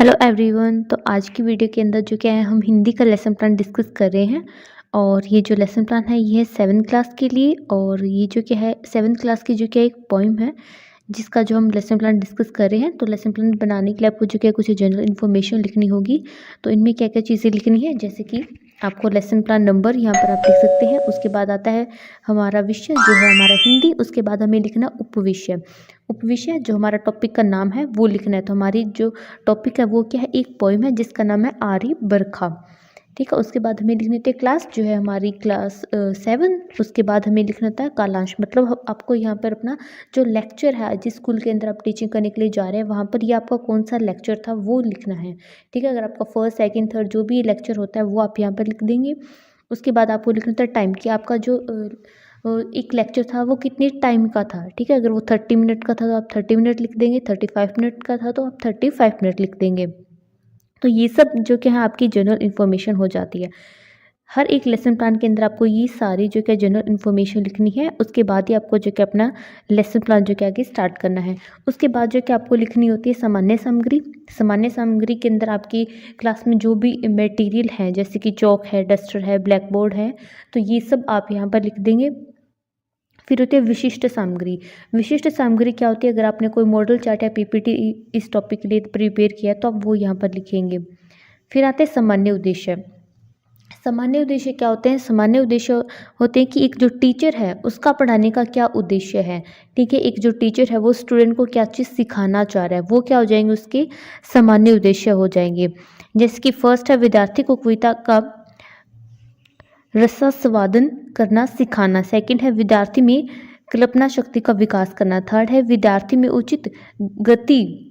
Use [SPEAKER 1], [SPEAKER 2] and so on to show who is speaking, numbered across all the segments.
[SPEAKER 1] Hello everyone. तो आज की वीडियो के अंदर जो क्या है हम हिंदी का लेसन प्लान डिस्कस कर रहे हैं। और ये जो लेसन प्लान है ये है 7th क्लास के लिए। और ये जो क्या है 7th क्लास की जो क्या एक पोइम है जिसका जो हम लेसन प्लान डिस्कस कर रहे हैं। तो लेसन प्लान बनाने के लिए आपको जो क्या कुछ जनरल इन्फॉर्मेशन लिखनी होगी। तो इनमें क्या क्या चीज़ें लिखनी है, जैसे कि आपको लेसन प्लान नंबर यहाँ पर आप लिख सकते हैं। उसके बाद आता है हमारा विषय जो है हमारा हिंदी। उसके बाद हमें लिखना उपविषय। उपविषय जो हमारा टॉपिक का नाम है वो लिखना है। तो हमारी जो टॉपिक है वो क्या है, एक पोइम है जिसका नाम है आरी बरखा। ठीक है। उसके बाद हमें लिखनी होती है क्लास जो है हमारी क्लास 7। उसके बाद हमें लिखना होता है कालांश, मतलब आपको यहाँ पर अपना जो लेक्चर है जिस स्कूल के अंदर आप टीचिंग करने के लिए जा रहे हैं वहाँ पर ये आपका कौन सा लेक्चर था वो लिखना है। ठीक है। अगर आपका फर्स्ट सेकंड थर्ड जो भी लेक्चर होता है वो आप यहाँ पर लिख देंगे। उसके बाद आपको लिखना होता है टाइम कि आपका जो एक लेक्चर था वो कितने टाइम का था। ठीक है। अगर वो 30 मिनट का था तो आप 30 मिनट लिख देंगे, 35 मिनट का था तो आप 35 मिनट लिख देंगे। तो ये सब जो क्या है आपकी जनरल इन्फॉर्मेशन हो जाती है। हर एक लेसन प्लान के अंदर आपको ये सारी जो क्या जनरल इन्फॉर्मेशन लिखनी है। उसके बाद ही आपको जो क्या अपना लेसन प्लान जो क्या आगे स्टार्ट करना है। उसके बाद जो क्या आपको लिखनी होती है सामान्य सामग्री। सामान्य सामग्री के अंदर आपकी क्लास में जो भी मटेरियल है जैसे कि चौक है, डस्टर है, ब्लैक बोर्ड है, तो ये सब आप यहाँ पर लिख देंगे। फिर होती है विशिष्ट सामग्री। विशिष्ट सामग्री क्या होती है, अगर आपने कोई मॉडल चार्ट या पीपीटी इस टॉपिक के लिए प्रिपेयर किया तो आप वो यहाँ पर लिखेंगे। फिर आते हैं सामान्य उद्देश्य। सामान्य उद्देश्य क्या होते हैं? सामान्य उद्देश्य होते हैं कि एक जो टीचर है उसका पढ़ाने का क्या उद्देश्य है। ठीक है। एक जो टीचर है वो स्टूडेंट को क्या चीज़ सिखाना चाह रहा है, वो क्या हो जाएंगे, उसके सामान्य उद्देश्य हो जाएंगे। जैसे कि फर्स्ट है विद्यार्थी को कविता का रसास्वादन करना सिखाना। सेकंड है विद्यार्थी में कल्पना शक्ति का विकास करना। थर्ड है विद्यार्थी में उचित गति,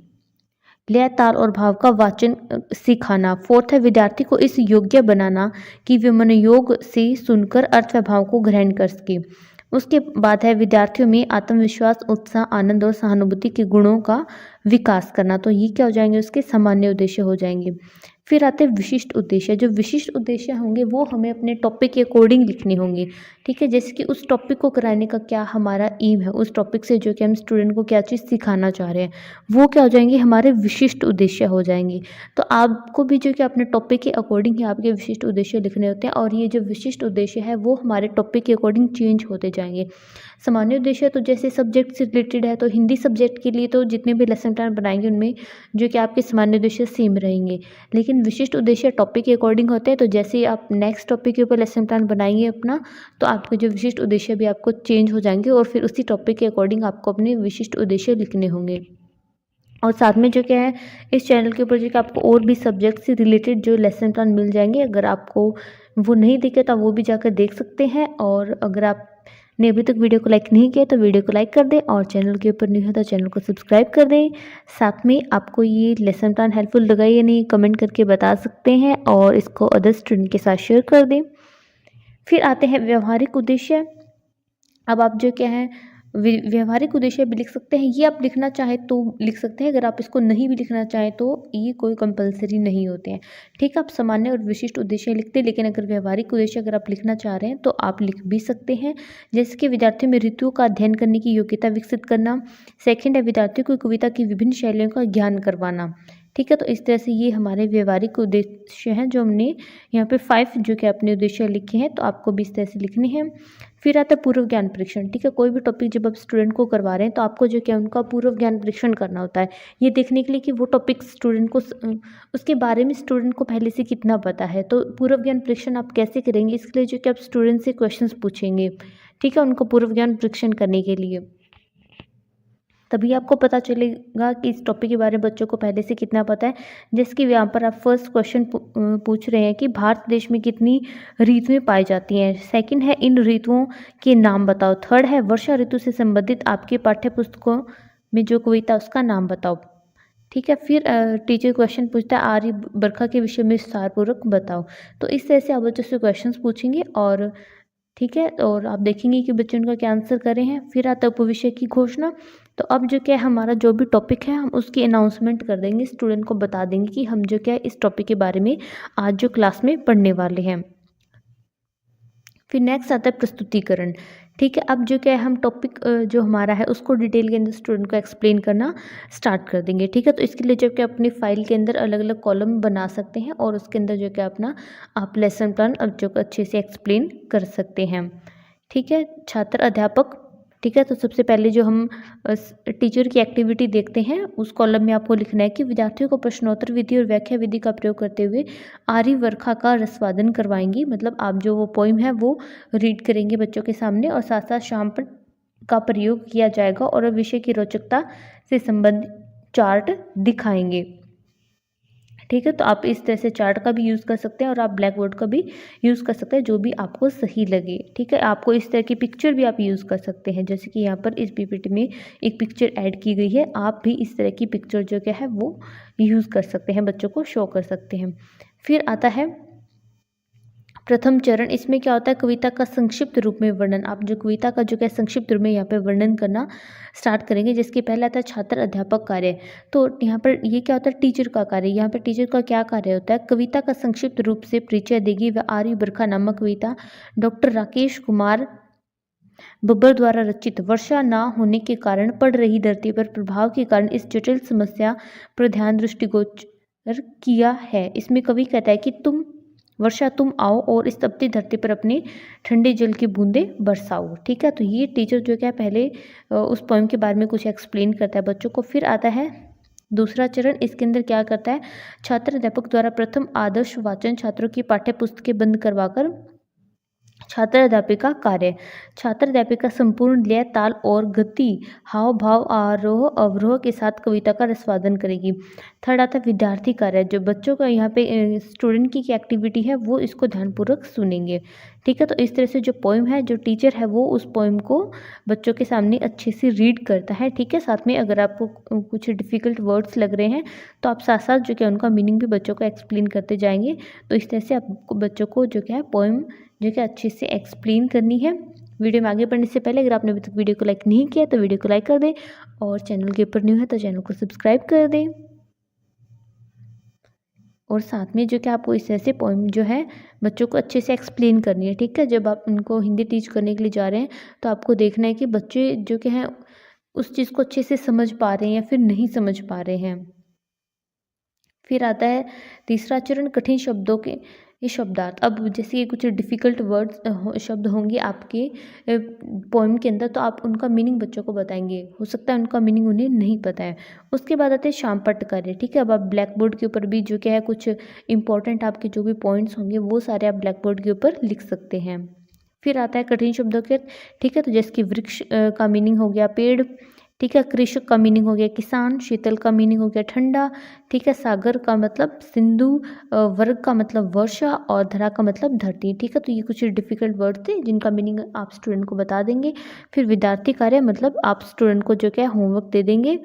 [SPEAKER 1] लय, ताल और भाव का वाचन सिखाना। फोर्थ है विद्यार्थी को इस योग्य बनाना कि वे मनोयोग से सुनकर अर्थ व भाव को ग्रहण कर सके। उसके बाद है विद्यार्थियों में आत्मविश्वास, उत्साह, आनंद और सहानुभूति के गुणों का विकास करना। तो ये क्या हो जाएंगे, उसके सामान्य उद्देश्य हो जाएंगे। फिर आते हैं विशिष्ट उद्देश्य। जो विशिष्ट उद्देश्य होंगे वो हमें अपने टॉपिक के अकॉर्डिंग लिखने होंगे। ठीक है। जैसे कि उस टॉपिक को कराने का क्या हमारा एम है, उस टॉपिक से जो कि हम स्टूडेंट को क्या चीज़ सिखाना चाह रहे हैं, वो क्या हो जाएंगे, हमारे विशिष्ट उद्देश्य हो जाएंगे। तो आपको भी जो कि अपने टॉपिक के अकॉर्डिंग ही आपके विशिष्ट उद्देश्य लिखने होते हैं। और ये जो विशिष्ट उद्देश्य है वो हमारे टॉपिक के अकॉर्डिंग चेंज होते जाएंगे। सामान्य उद्देश्य तो जैसे सब्जेक्ट से रिलेटेड है, तो हिंदी सब्जेक्ट के लिए तो जितने भी लेसन प्लान बनाएंगे उनमें जो कि आपके सामान्य उद्देश्य सेम रहेंगे। लेकिन विशिष्ट उद्देश्य टॉपिक के अकॉर्डिंग होते हैं। तो जैसे ही आप नेक्स्ट टॉपिक के ऊपर लेसन प्लान बनाएंगे अपना, तो आपके जो विशिष्ट उद्देश्य भी आपको चेंज हो जाएंगे और फिर उसी टॉपिक के अकॉर्डिंग आपको अपने विशिष्ट उद्देश्य लिखने होंगे। और साथ में जो क्या है इस चैनल के ऊपर जो कि आपको और भी सब्जेक्ट से रिलेटेड जो लेसन प्लान मिल जाएंगे। अगर आपको वो नहीं दिखे तो आप वो भी जाकर देख सकते हैं। और अगर आपने अभी तक वीडियो को लाइक नहीं किया तो वीडियो को लाइक कर दें, और चैनल के ऊपर नहीं है तो चैनल को सब्सक्राइब कर दें। साथ में आपको ये लेसन प्लान हेल्पफुल लगा या नहीं कमेंट करके बता सकते हैं, और इसको अदर स्टूडेंट के साथ शेयर कर दें। फिर आते हैं व्यवहारिक उद्देश्य। अब आप जो क्या है व्यवहारिक उद्देश्य भी लिख सकते हैं। ये आप लिखना चाहे तो लिख सकते हैं, अगर आप इसको नहीं भी लिखना चाहें तो ये कोई कंपलसरी नहीं होते हैं। ठीक है। आप सामान्य और विशिष्ट उद्देश्य लिखते हैं, लेकिन अगर व्यवहारिक उद्देश्य अगर आप लिखना चाह रहे हैं तो आप लिख भी सकते हैं। जैसे कि विद्यार्थियों में ऋतुओं का अध्ययन करने की योग्यता विकसित करना। सेकेंड है विद्यार्थियों को कविता की विभिन्न शैलियों का ज्ञान करवाना। ठीक है। तो इस तरह से ये हमारे व्यवहारिक उद्देश्य हैं जो हमने यहाँ पे 5 जो कि अपने उद्देश्य लिखे हैं, तो आपको भी इस तरह से लिखने हैं। फिर आता है पूर्व ज्ञान परीक्षण। ठीक है। कोई भी टॉपिक जब आप स्टूडेंट को करवा रहे हैं तो आपको जो क्या उनका पूर्व ज्ञान परीक्षण करना होता है, ये देखने के लिए कि वो टॉपिक स्टूडेंट को उसके बारे में स्टूडेंट को पहले से कितना पता है। तो पूर्व ज्ञान परीक्षण आप कैसे करेंगे, इसके लिए जो कि आप स्टूडेंट से क्वेश्चन पूछेंगे। ठीक है। उनको पूर्व ज्ञान परीक्षण करने के लिए तभी आपको पता चलेगा कि इस टॉपिक के बारे में बच्चों को पहले से कितना पता है। जैसे कि यहाँ पर आप फर्स्ट क्वेश्चन पूछ रहे हैं कि भारत देश में कितनी ऋतुएं पाई जाती हैं। सेकंड है इन ऋतुओं के नाम बताओ। थर्ड है वर्षा ऋतु से संबंधित आपके पाठ्य पुस्तकों में जो कविता उसका नाम बताओ। ठीक है। फिर टीचर क्वेश्चन पूछता है आर्य बरखा के विषय में विस्तारपूर्वक बताओ। तो इस तरह से आप बच्चों से क्वेश्चन पूछेंगे, और ठीक है, और आप देखेंगे कि बच्चे उनका क्या आंसर कर रहे हैं। फिर आता है उपविषय की घोषणा। तो अब जो क्या है हमारा जो भी टॉपिक है हम उसकी अनाउंसमेंट कर देंगे, स्टूडेंट को बता देंगे कि हम जो क्या है इस टॉपिक के बारे में आज जो क्लास में पढ़ने वाले हैं। फिर नेक्स्ट आता है प्रस्तुतिकरण। ठीक है, अब जो क्या है हम टॉपिक जो हमारा है उसको डिटेल के अंदर स्टूडेंट को एक्सप्लेन करना स्टार्ट कर देंगे। ठीक है, तो इसके लिए जो क्या अपनी फाइल के अंदर अलग अलग कॉलम बना सकते हैं और उसके अंदर जो क्या अपना आप लेसन प्लान जो अच्छे से एक्सप्लेन कर सकते हैं। ठीक है, छात्र अध्यापक। ठीक है, तो सबसे पहले जो हम टीचर की एक्टिविटी देखते हैं उस कॉलम में आपको लिखना है कि विद्यार्थियों को प्रश्नोत्तर विधि और व्याख्या विधि का प्रयोग करते हुए आर्यवर्खा का रसवादन करवाएंगी। मतलब आप जो वो पोइम है वो रीड करेंगे बच्चों के सामने और साथ साथ शामपट का प्रयोग किया जाएगा और विषय की रोचकता से संबंधित चार्ट दिखाएंगे। ठीक है, तो आप इस तरह से चार्ट का भी यूज़ कर सकते हैं और आप ब्लैक बोर्ड का भी यूज़ कर सकते हैं, जो भी आपको सही लगे। ठीक है, आपको इस तरह की पिक्चर भी आप यूज़ कर सकते हैं, जैसे कि यहाँ पर इस पीपीटी में एक पिक्चर ऐड की गई है। आप भी इस तरह की पिक्चर जो क्या है वो यूज़ कर सकते हैं, बच्चों को शो कर सकते हैं। फिर आता है प्रथम चरण। इसमें क्या होता है, कविता का संक्षिप्त रूप में वर्णन। आप जो कविता का जो क्या संक्षिप्त रूप में यहाँ पे वर्णन करना स्टार्ट करेंगे, जिसके पहले आता है छात्र अध्यापक कार्य। तो यहाँ पर ये क्या होता है, टीचर का कार्य। यहाँ पर टीचर का क्या कार्य होता है, कविता का संक्षिप्त रूप से परिचय देगी। वह आर्यवर्खा नामक कविता डॉक्टर राकेश कुमार बब्बर द्वारा रचित वर्षा ना होने के कारण पड़ रही धरती पर प्रभाव के कारण इस जटिल समस्या पर ध्यान दृष्टिगोचर किया है। इसमें कवि कहता है कि वर्षा तुम आओ और इस तपती धरती पर अपने ठंडे जल की बूंदें बरसाओ। ठीक है, तो ये टीचर जो क्या पहले उस पोएम के बारे में कुछ एक्सप्लेन करता है बच्चों को। फिर आता है दूसरा चरण। इसके अंदर क्या करता है, छात्र अध्यापक द्वारा प्रथम आदर्श वाचन, छात्रों की पाठ्य पुस्तकें बंद करवाकर छात्र अध्यापिका कार्य। छात्र अध्यापिका संपूर्ण लय, ताल और गति, हाव भाव, आरोह अवरोह के साथ कविता का रसवादन करेगी। थर्ड आता है विद्यार्थी कार्य। जो बच्चों का यहाँ पे स्टूडेंट की एक्टिविटी है वो इसको ध्यानपूर्वक सुनेंगे। ठीक है, तो इस तरह से जो पोइम है, जो टीचर है वो उस पोइम को बच्चों के सामने अच्छे से रीड करता है। ठीक है, साथ में अगर आपको कुछ डिफ़िकल्ट वर्ड्स लग रहे हैं तो आप साथ साथ जो क्या उनका मीनिंग भी बच्चों को एक्सप्लेन करते जाएंगे। तो इस तरह से आपको बच्चों को जो क्या है पोइम जो कि अच्छे से एक्सप्लेन करनी है। वीडियो में आगे बढ़ने से पहले अगर आपने अभी तक वीडियो को लाइक नहीं किया तो वीडियो को लाइक कर दें और चैनल के ऊपर न्यू है तो चैनल को सब्सक्राइब कर दें। और साथ में जो कि आपको इस तरह से पोइम जो है बच्चों को अच्छे से एक्सप्लेन करनी है। ठीक है, जब आप उनको हिंदी टीच करने के लिए जा रहे हैं तो आपको देखना है कि बच्चे जो कि हैं उस चीज़ को अच्छे से समझ पा रहे हैं या फिर नहीं समझ पा रहे हैं। फिर आता है तीसरा चरण, कठिन शब्दों के ये शब्दार्थ। अब जैसे ये कुछ डिफ़िकल्ट वर्ड्स शब्द होंगे आपके पोइम के अंदर, तो आप उनका मीनिंग बच्चों को बताएंगे। हो सकता है उनका मीनिंग उन्हें नहीं पता है। उसके बाद आते हैं शामपट कार्य। ठीक है, अब आप ब्लैक बोर्ड के ऊपर भी जो क्या है कुछ इंपॉर्टेंट आपके जो भी पॉइंट्स होंगे वो सारे आप ब्लैक बोर्ड के ऊपर लिख सकते हैं। फिर आता है कठिन शब्दों के। ठीक है, तो जैसे कि वृक्ष का मीनिंग हो गया पेड़। ठीक है, कृषक का मीनिंग हो गया किसान। शीतल का मीनिंग हो गया ठंडा। ठीक है, सागर का मतलब सिंधु। वर्ग का मतलब वर्षा और धरा का मतलब धरती। ठीक है, तो ये कुछ डिफ़िकल्ट वर्ड थे जिनका मीनिंग आप स्टूडेंट को बता देंगे। फिर विद्यार्थी कार्य मतलब आप स्टूडेंट को जो क्या होमवर्क दे देंगे।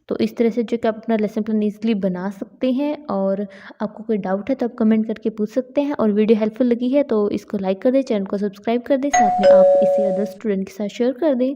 [SPEAKER 1] तो इस तरह से जो कि आप अपना लेसन प्लान ईजिली बना सकते हैं। और आपको कोई डाउट है तो आप कमेंट करके पूछ सकते हैं। और वीडियो हेल्पफुल लगी है तो इसको लाइक कर दें, चैनल को सब्सक्राइब कर दें, साथ में आप इसे अदर स्टूडेंट के साथ शेयर कर दें।